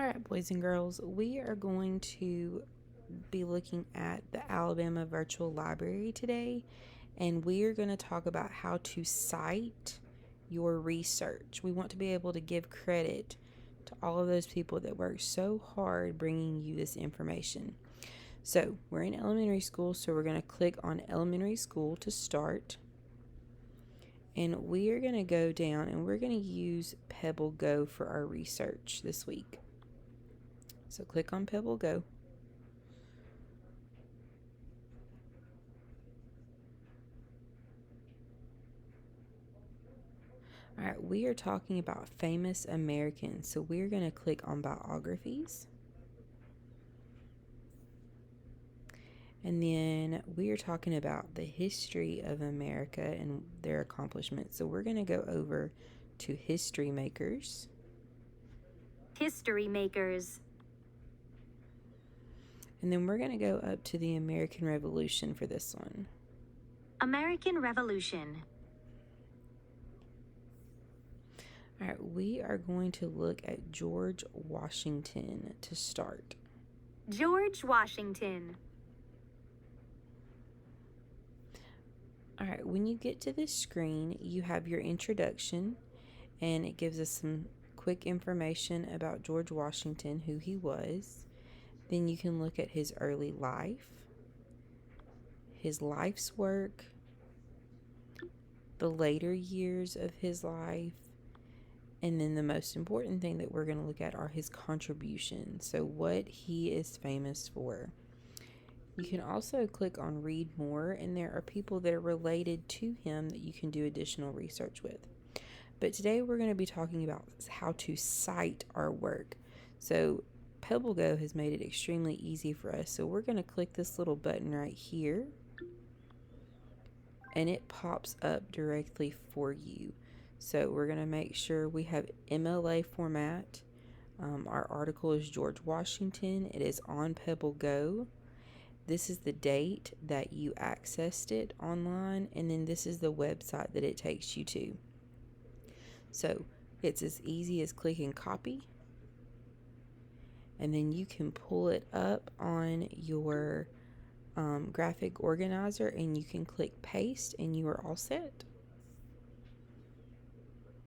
All right, boys and girls, we are going to be looking at the Alabama Virtual Library today, and we are going to talk about how to cite your research. We want to be able to give credit to all of those people that work so hard bringing you this information. So we're in elementary school, so we're going to click on elementary school to start. And we are going to go down and we're going to use PebbleGO for our research this week. So click on PebbleGO. All right, we are talking about famous Americans. So we're going to click on biographies. And then we are talking about the history of America and their accomplishments. So we're going to go over to history makers. History makers. And then we're going to go up to the American Revolution for this one. American Revolution. All right, we are going to look at George Washington to start. George Washington. All right, when you get to this screen, you have your introduction, and it gives us some quick information about George Washington, who he was. Then you can look at his early life, his life's work, the later years of his life, and then the most important thing that we're going to look at are his contributions, so what he is famous for. You can also click on read more, and there are people that are related to him that you can do additional research with. But today we're going to be talking about how to cite our work. So PebbleGO has made it extremely easy for us. So we're going to click this little button right here, and it pops up directly for you. So we're going to make sure we have MLA format. Our article is George Washington. It is on PebbleGO. This is the date that you accessed it online, and then this is the website that it takes you to. So it's as easy as clicking copy, and then you can pull it up on your graphic organizer, and you can click paste, and you are all set.